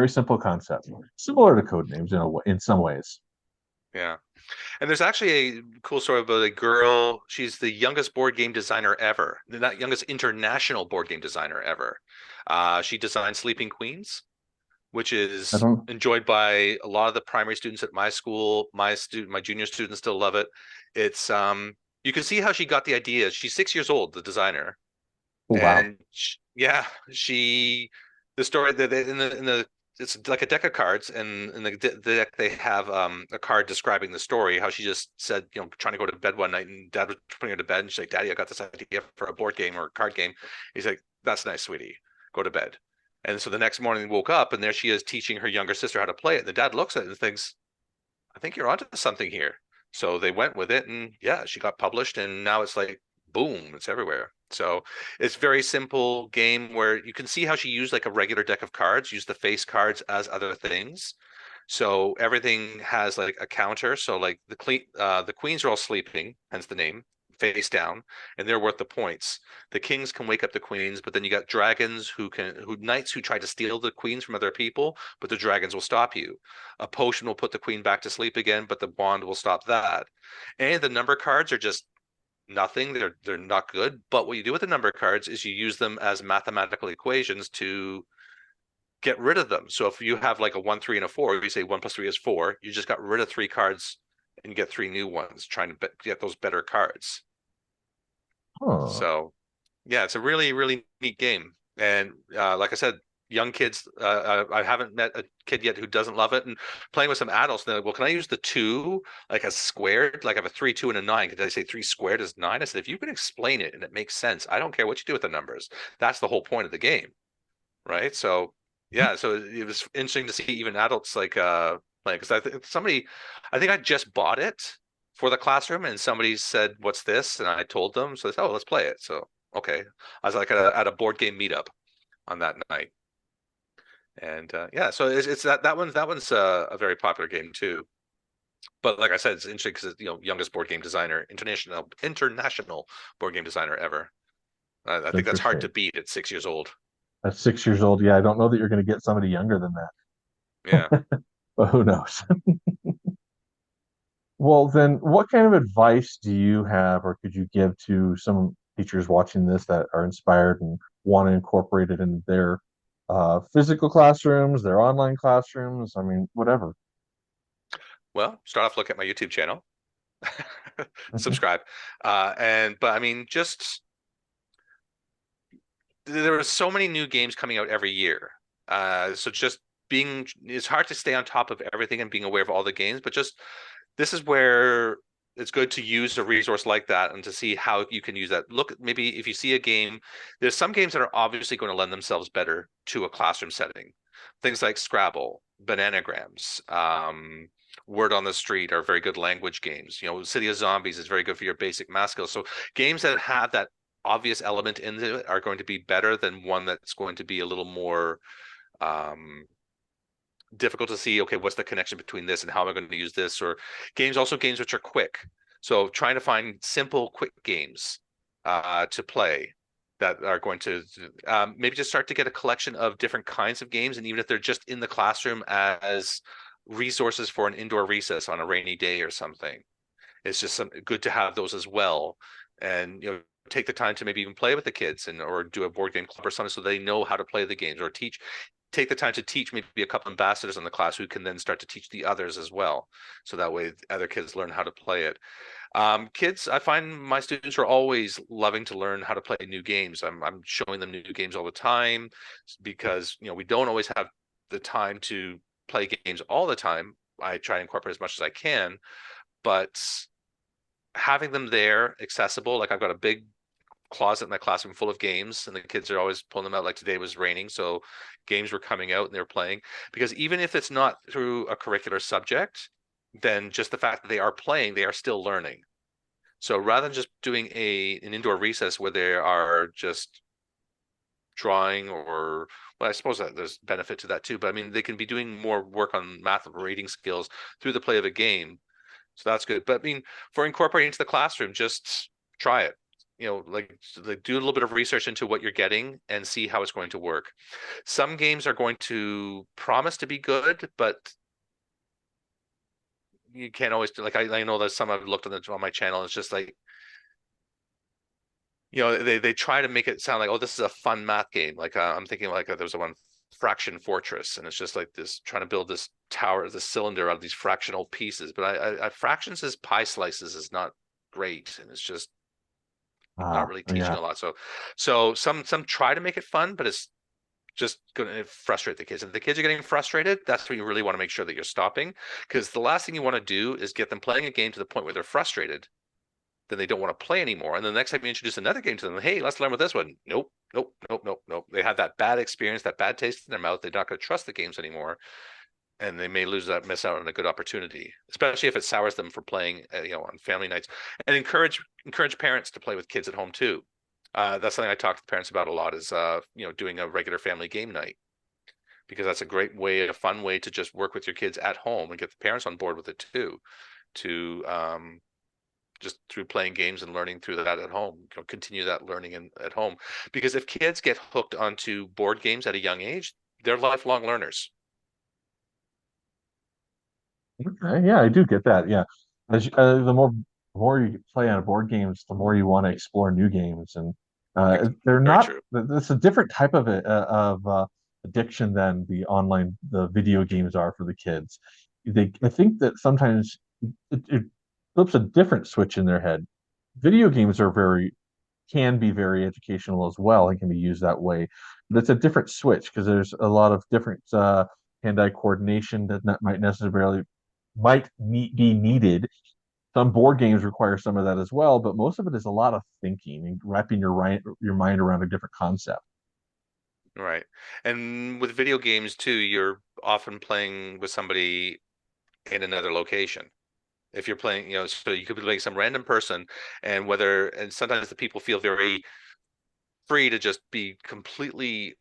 simple concept. Similar to code names in some ways. Yeah. And there's actually a cool story about a girl. She's the youngest board game designer ever, not youngest international board game designer ever. She designed Sleeping Queens, which I is don't. enjoyed by a lot of the primary students at my school. My junior students still love it. It's you can see how she got the idea. She's 6 years old, the designer, Oh, wow. and yeah, the story that in the it's like a deck of cards, and in the deck they have a card describing the story. How she just said, trying to go to bed one night, and Dad was putting her to bed, and she's like, "Daddy, I got this idea for a board game or a card game." He's like, "That's nice, sweetie. Go to bed." And so the next morning, woke up, and there she is teaching her younger sister how to play it. And the dad looks at it and thinks, I think you're onto something here. So they went with it, and yeah, she got published, and now it's like boom, it's everywhere. So it's very simple game where you can see how she used like a regular deck of cards, use the face cards as other things. So everything has like a counter. So like the queens are all sleeping, hence the name, face down, and they're worth the points. The kings can wake up the queens, but then you got dragons who knights who try to steal the queens from other people, but the dragons will stop you. A potion will put the queen back to sleep again, but the wand will stop that. And the number cards are just nothing. They're not good. But what you do with the number cards is you use them as mathematical equations to get rid of them. So if you have like a 1, 3, and a 4, you say 1 plus 3 is 4. You just got rid of 3 cards and you get 3 new ones, trying to get those better cards. Huh. So yeah, it's a really, really neat game. And like I said, young kids, I haven't met a kid yet who doesn't love it. And playing with some adults, they're like, well, can I use the two like a squared? Like I have a 3, 2, and a 9. Could I say 3 squared is 9? I said, if you can explain it and it makes sense, I don't care what you do with the numbers. That's the whole point of the game, right? So yeah, so it was interesting to see even adults like playing, because I think I just bought it for the classroom, and somebody said, "What's this?" And I told them, so they said, "Oh, let's play it." So okay, I was like at a board game meetup on that night, and yeah, so it's that one's a very popular game too. But like I said, it's interesting because it's, youngest board game designer, international board game designer ever. I think that's hard to Interesting. beat at 6 years old. At 6 years old, yeah, I don't know that you're going to get somebody younger than Yeah. that, but who knows? Well, then, what kind of advice do you have, or could you give to some teachers watching this that are inspired and want to incorporate it in their physical classrooms, their online classrooms? I mean, whatever. Well, start off look at my YouTube channel. Mhm. Subscribe. But I mean, just there are so many new games coming out every year. So just it's hard to stay on top of everything and being aware of all the games, but just this is where it's good to use a resource like that and to see how you can use that. Look, maybe if you see a game, there's some games that are obviously going to lend themselves better to a classroom setting. Things like Scrabble, Bananagrams, Word on the Street are very good language games. City of Zombies is very good for your basic math skills. So games that have that obvious element into it are going to be better than one that's going to be a little more um, difficult to see. Okay, what's the connection between this and how am I going to use this? Or games which are quick. So trying to find simple, quick games to play that are going to maybe just start to get a collection of different kinds of games, and even if they're just in the classroom as resources for an indoor recess on a rainy day or something, it's just good to have those as well. And take the time to maybe even play with the kids and or do a board game club or something so they know how to play the games, or take the time to teach maybe a couple ambassadors in the class who can then start to teach the others as well. So that way other kids learn how to play it. Kids, I find my students are always loving to learn how to play new games. I'm showing them new games all the time because we don't always have the time to play games all the time. I try to incorporate as much as I can, but having them there accessible, like I've got a big closet in my classroom full of games, and the kids are always pulling them out. Like today was raining, so games were coming out and they were playing. Because even if it's not through a curricular subject, then just the fact that they are playing, they are still learning. So rather than just doing an indoor recess where they are just drawing, or well, I suppose that there's benefit to that too, but I mean they can be doing more work on math and reading skills through the play of a game. So that's good. But I mean, for incorporating into the classroom, just try it. Like do a little bit of research into what you're getting and see how it's going to work. Some games are going to promise to be good, but you can't always do, like I know there's some I've looked on my channel. It's just like, they try to make it sound like, oh, this is a fun math game. Like I'm thinking like there was a one Fraction Fortress, and it's just like this trying to build this tower, this cylinder out of these fractional pieces. But I fractions as pie slices is not great, and it's just not really teaching Yeah. a lot. So some try to make it fun, but it's just going to frustrate the kids. If the kids are getting frustrated, that's when you really want to make sure that you're stopping, because the last thing you want to do is get them playing a game to the point where they're frustrated, then they don't want to play anymore. And then the next time you introduce another game to them, hey, let's learn with this one. Nope, nope, nope, nope, nope. They have that bad experience, that bad taste in their mouth. They're not going to trust the games anymore, and they may miss out on a good opportunity, especially if it sours them for playing, on family nights. And encourage parents to play with kids at home too. That's something I talk to parents about a lot. Is doing a regular family game night, because that's a great way, a fun way to just work with your kids at home and get the parents on board with it too. To just through playing games and learning through that at home, continue that learning at home. Because if kids get hooked onto board games at a young age, they're lifelong learners. Okay, yeah, I do get that. Yeah, the more you play on board games, the more you want to explore new games, and they're Very not. true. It's a different type of addiction than the video games are for the kids. I think that sometimes it flips a different switch in their head. Video games can be very educational as well and can be used that way, but it's a different switch because there's a lot of different hand-eye coordination that be needed. Some board games require some of that as well, but most of it is a lot of thinking and wrapping your mind around a different concept. Right. And with video games too, you're often playing with somebody in another location. If you're playing, so you could be playing some random person, and sometimes the people feel very free to just be completely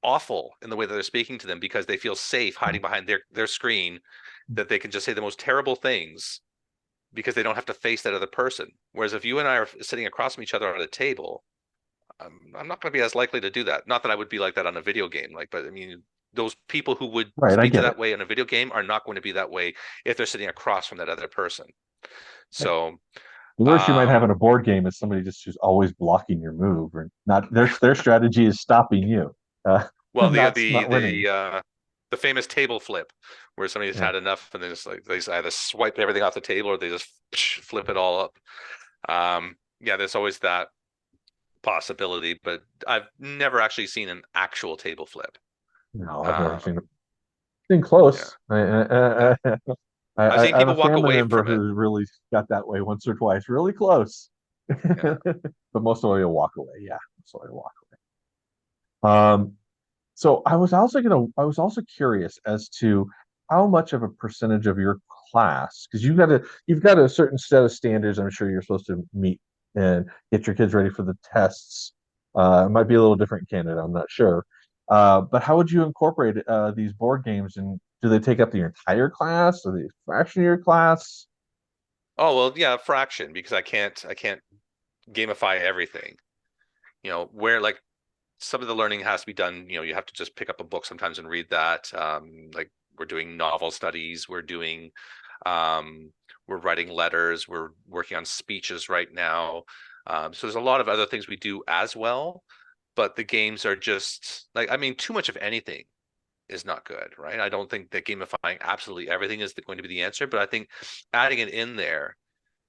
awful in the way that they're speaking to them, because they feel safe hiding behind their screen, that they can just say the most terrible things because they don't have to face that other person. Whereas if you and I are sitting across from each other at a table, I'm not going to be as likely to do that. Not that I would be like that on a video game, but I mean, those people who would Right, I speak to get it. that way in a video game are not going to be that way if they're sitting across from that other person. Yeah. So, The worst you might have in um, a board game is somebody just who's always blocking your move, or not. Their strategy is stopping you, well, not winning. the famous table flip, where somebody's Yeah. had enough and they just either swipe everything off the table or they just flip it all up. Yeah, there's always that possibility, but I've never actually seen an actual table flip. No, I've never seen it. Um, Been yeah, close. yeah. I've seen I have people a walk family away member from it. who really got that way once or twice, really close. Yeah. But most of the way will walk away. Yeah, most of the way will walk away. So I was also curious as to how much of a percentage of your class, because you've got a certain set of standards I'm sure you're supposed to meet and get your kids ready for the tests. It might be a little different in Canada, I'm not sure. But how would you incorporate these board games, and do they take up the entire class or the fraction of your class? Oh, well, yeah, fraction, because I can't gamify everything. Where like some of the learning has to be done, you have to just pick up a book sometimes and read that. Like we're doing novel studies, um, we're writing letters, we're working on speeches right now. So there's a lot of other things we do as well, but the games are just like, I mean, too much of anything is not good, right? I don't think that gamifying absolutely everything is going to be the answer, but I think adding it in there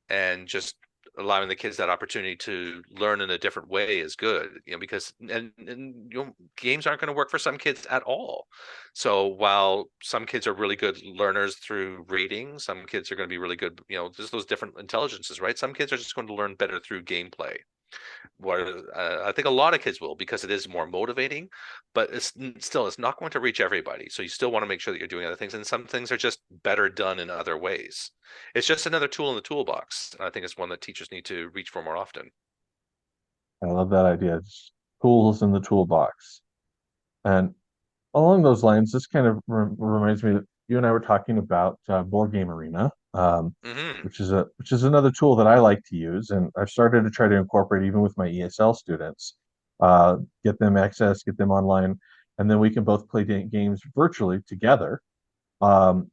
and just allowing the kids that opportunity to learn in a different way is good, because games aren't going to work for some kids at all. So while some kids are really good learners through reading, some kids are going to be really good, just those different intelligences, right? Some kids are just going to learn better through gameplay, where I think a lot of kids will, because it is more motivating, but it's not going to reach everybody. So you still want to make sure that you're doing other things, and some things are just better done in other ways. It's just another tool in the toolbox, and I think it's one that teachers need to reach for more often. I love that idea. Just tools in the toolbox. And along those lines, this kind of reminds me. you and I were talking about Board Game Arena, Hmm. which is another tool that I like to use, and I've started to try to incorporate even with my ESL students, uh, get them access, get them online, and then we can both play games virtually together. Um,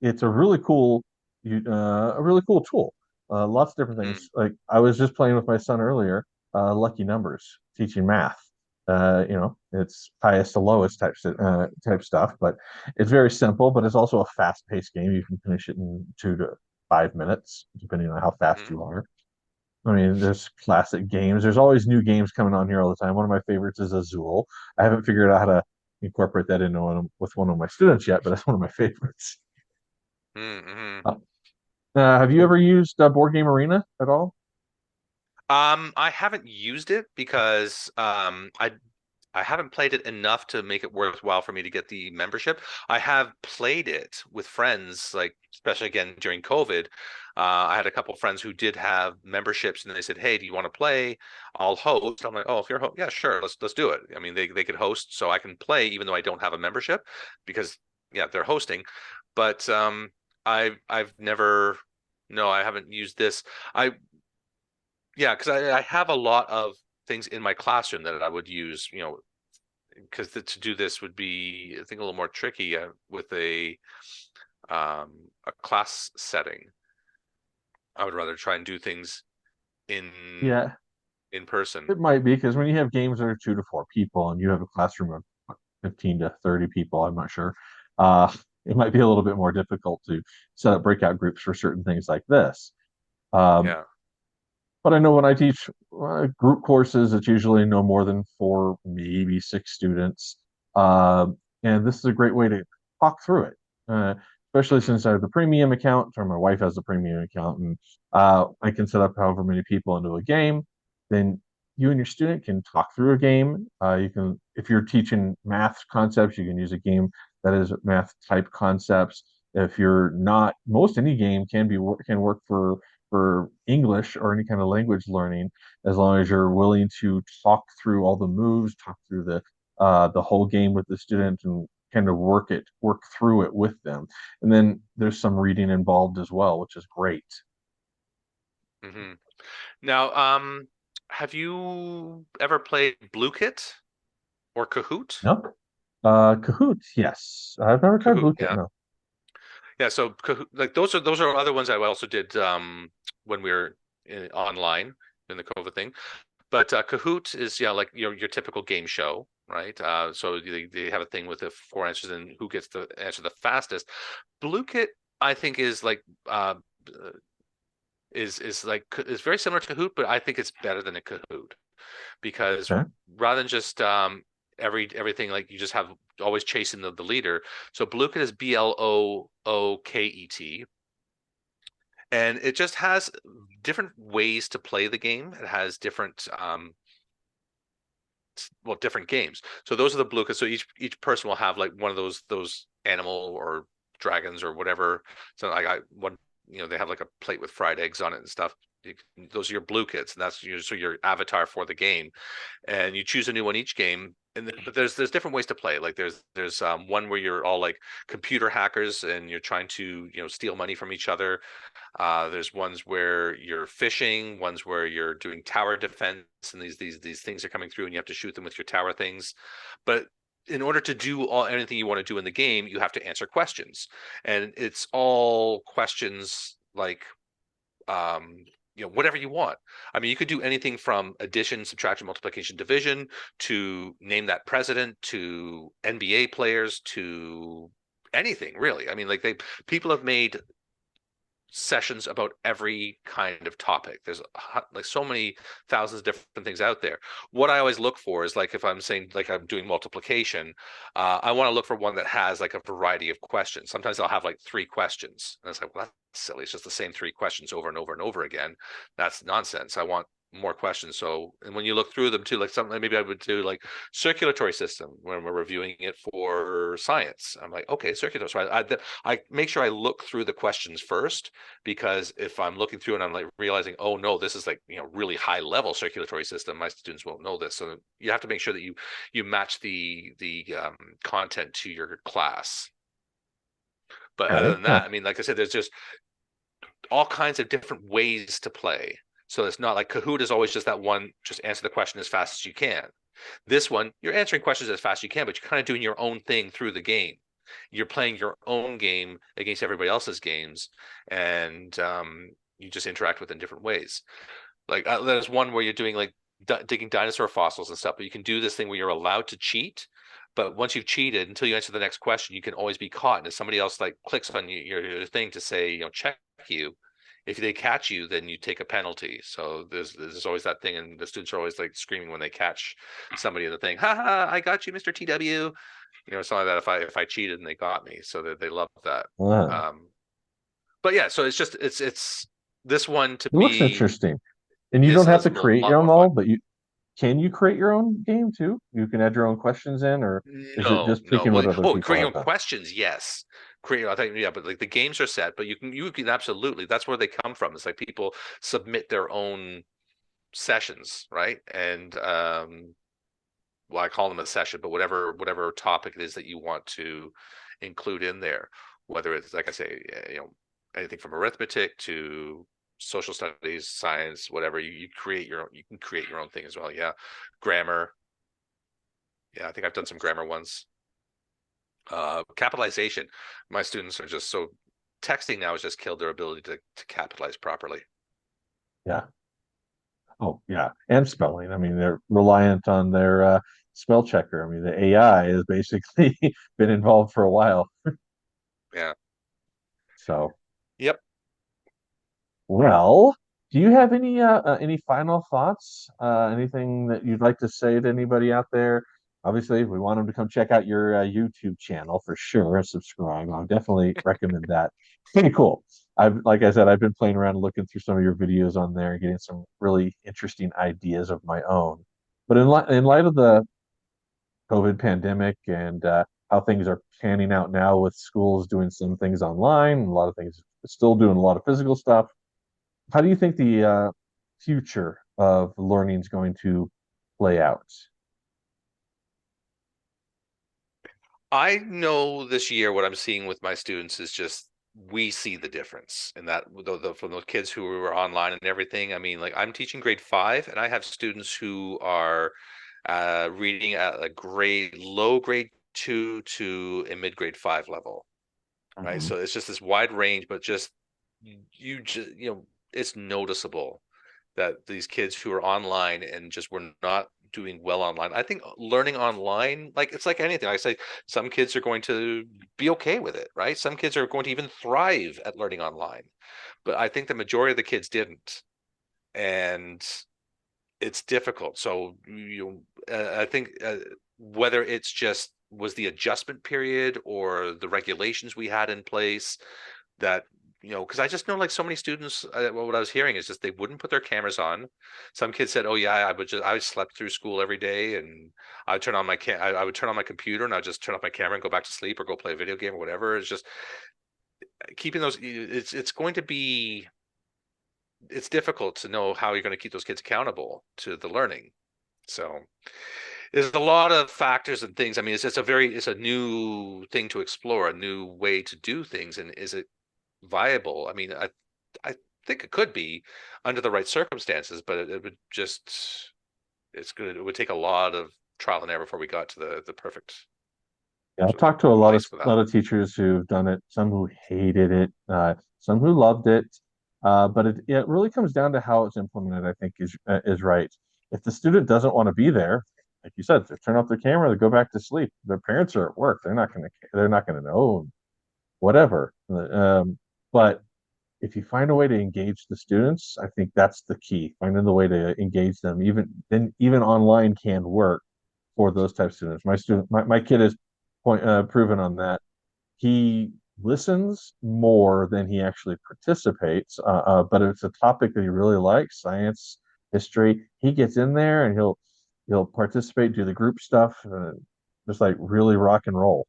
it's a really cool tool. Lots of different Hmm. things. Like I was just playing with my son earlier, lucky numbers, teaching math. It's highest to lowest type stuff, but it's very simple. But it's also a fast-paced game. You can finish it in 2 to 5 minutes, depending on how fast Hmm. you are. I mean, there's classic games. There's always new games coming on here all the time. One of my favorites is Azul. I haven't figured out how to incorporate that into with one of my students yet, but that's one of my favorites. Hmm. Uh, have you ever used Board Game Arena at all? I haven't used it because I haven't played it enough to make it worthwhile for me to get the membership. I have played it with friends, like especially again during COVID. I had a couple of friends who did have memberships, and they said, "Hey, do you want to play? I'll host." I'm like, "Oh, if you're yeah, sure, let's do it." I mean, they could host, so I can play even though I don't have a membership because yeah, they're hosting. But I've never, no, I haven't used this. I Yeah, because I have a lot of things in my classroom that I would use, because to do this would be, I think, a little more tricky with a class setting. I would rather try and do things in Yeah, in person. it might be because when you have games that are 2 to 4 people and you have a classroom of 15 to 30 people, I'm not sure. Uh, it might be a little bit more difficult to set up breakout groups for certain things like this. Um, Yeah. But I know when I teach group courses, it's usually no more than 4, maybe 6 students. And this is a great way to talk through it, especially Hmm. since I have the premium account, or my wife has the premium account, and I can set up however many people into a game. Then you and your student can talk through a game. If you're teaching math concepts, you can use a game that is math type concepts. If you're not, most any game can work for English or any kind of language learning, as long as you're willing to talk through all the moves, talk through the whole game with the student, and kind of work through it with them. And then there's some reading involved as well, which is great. Hmm. Now, have you ever played Blue Kit or Kahoot? Nope. Kahoot, yes. I've never tried Kahoot, BlueKit, yeah. no. Yeah, so Kahoot, like those are other ones I also did when we were online in the COVID thing. But Kahoot is, yeah, like your typical game show, right? So they have a thing with the four answers and who gets to answer the fastest. Blue Kit, I think, is like is very similar to Kahoot, but I think it's better than a Kahoot because Okay. rather than just everything like you just have always chasing the leader. So Blue Kit is Blooket, and it just has different ways to play the game. It has different different games. So those are the blue cards. So each person will have like one of those animal or dragons or whatever. So like I one they have like a plate with fried eggs on it and stuff. Those are your blue kits, and that's your avatar for the game. And you choose a new one each game. And then, but there's different ways to play. Like there's one where you're all like computer hackers and you're trying to steal money from each other. There's ones where you're fishing, ones where you're doing tower defense, and these things are coming through, and you have to shoot them with your tower things. But in order to do anything you want to do in the game, you have to answer questions, and it's all questions like whatever you want. I mean, you could do anything from addition, subtraction, multiplication, division to name that president to NBA players to anything really. I mean, like people have made sessions about every kind of topic. There's like so many thousands of different things out there. What I always look for is like if I'm saying like I'm doing multiplication, I want to look for one that has like a variety of questions. Sometimes I'll have like 3 questions, and it's like, well, that's silly. It's just the same 3 questions over and over and over again. That's nonsense. I want more questions. So, and when you look through them too, like something maybe I would do like circulatory system when we're reviewing it for science. I'm like, okay, circulatory. So I make sure I look through the questions first, because if I'm looking through and I'm like realizing, oh no, this is like really high level circulatory system, my students won't know this. So you have to make sure that you match the content to your class. But other Okay. than Yeah. that, I mean, like I said, there's just all kinds of different ways to play. So it's not like Kahoot is always just that one, just answer the question as fast as you can. This one, you're answering questions as fast as you can, but you're kind of doing your own thing through the game. You're playing your own game against everybody else's games, and you just interact with it in different ways. Like there's one where you're doing like digging dinosaur fossils and stuff, but you can do this thing where you're allowed to cheat. But once you've cheated, until you answer the next question, you can always be caught. And if somebody else like clicks on your thing to say, check you, if they catch you, then you take a penalty. So there's always that thing, and the students are always like screaming when they catch somebody in the thing, "Ha ha! I got you, Mr. TW." Something like that. If I cheated and they got me, so that they love that. Wow. Um, but yeah, so it's just it's this one to It looks me interesting. And you don't is have is to a create lot your own more fun. all, but you create your own game too? You can add your own questions in, or is it No, just no. picking Well, what other oh, people create your have own done? questions, yes. Create, I think, yeah, but like the games are set, but you can absolutely. That's where they come from. It's like people submit their own sessions, right? And well, I call them a session, but whatever topic it is that you want to include in there, whether it's like I say, anything from arithmetic to social studies, science, whatever, you create your own, you can create your own thing as well. Yeah, grammar. Yeah, I think I've done some grammar ones. Capitalization. My students are just so texting now has just killed their ability to capitalize properly. Yeah. Oh, yeah. And spelling. I mean, they're reliant on their spell checker. I mean, the AI has basically been involved for a while. Yeah. So, Yep. well, do you have any final thoughts? Anything that you'd like to say to anybody out there? Obviously, we want them to come check out your YouTube channel for sure and subscribe. I'll definitely recommend that. Pretty cool. Like I said, I've been playing around looking through some of your videos on there and getting some really interesting ideas of my own. But in light of the COVID pandemic and how things are panning out now with schools doing some things online, a lot of things still doing a lot of physical stuff. How do you think the future of learning is going to play out? I know this year what I'm seeing with my students is just we see the difference in that from those kids who were online and everything. I mean, like I'm teaching grade 5, and I have students who are reading at a low grade 2 to a mid grade 5 level, right? Mhm. So it's just this wide range, but just you just it's noticeable that these kids who are online and just were not doing well online. I think learning online, like it's like anything. I say some kids are going to be okay with it, right? Some kids are going to even thrive at learning online, but I think the majority of the kids didn't, and it's difficult. So I think whether it's just was the adjustment period or the regulations we had in place that because I just know like so many students, what I was hearing is just they wouldn't put their cameras on. Some kids said, oh yeah, I slept through school every day, and I would turn on my computer and I'd just turn off my camera and go back to sleep or go play a video game or whatever. It's just keeping those, it's going to be, it's difficult to know how you're going to keep those kids accountable to the learning. So there's a lot of factors and things. I mean, it's a new thing to explore, a new way to do things. And is it viable? I mean, I think it could be under the right circumstances, but it would just it would take a lot of trial and error before we got to the perfect Yeah, I've sort of talked to a place for that. lot of teachers who've done it, some who hated it, some who loved it. But it really comes down to how it's implemented, I think is right. If the student doesn't want to be there, like you said, they turn off their camera, they go back to sleep. Their parents are at work. They're not gonna know, whatever. But if you find a way to engage the students, I think that's the key. Finding the way to engage them, even online can work for those types of students. My kid is proven on that. He listens more than he actually participates. But if it's a topic that he really likes, science, history, he gets in there and he'll participate, do the group stuff, just like really rock and roll.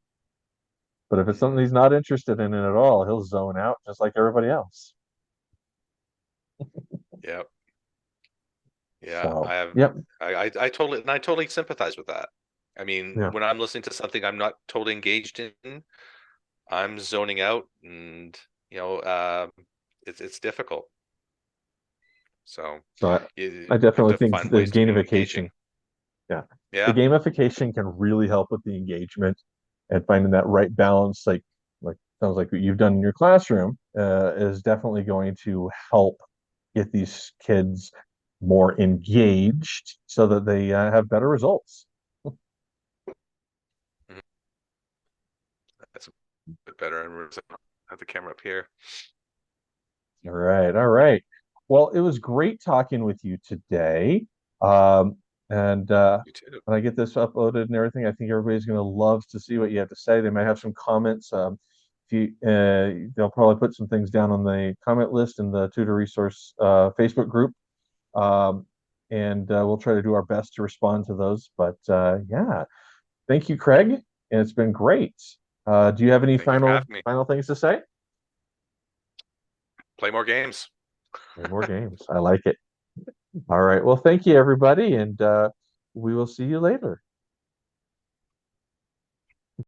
But if it's something he's not interested in it at all, he'll zone out just like everybody else. Yeah, yeah. So, yep, I totally sympathize with that. I mean, yeah, when I'm listening to something I'm not totally engaged in, I'm zoning out, and you know, it's difficult. So So you I have definitely to think find the ways to keep them engaging. gamification, yeah, the Yeah. gamification can really help with the engagement and finding that right balance. Like sounds like what you've done in your classroom is definitely going to help get these kids more engaged so that they have better results. Mhm. That's a bit better. And have the camera up here. All right, all right. Well, it was great talking with you today. Um, and You too. when I get this uploaded and everything, I think everybody's going to love to see what you have to say. They might have some comments. If you, they'll probably put some things down on the comment list in the Tutor Resource Facebook group. Um, and we'll try to do our best to respond to those. But yeah, thank you, Craig. And it's been great. Do you have any Thank you for having me. final things to say? Play more games. Any more games? I like it. All right. Well, thank you, everybody, and we will see you later.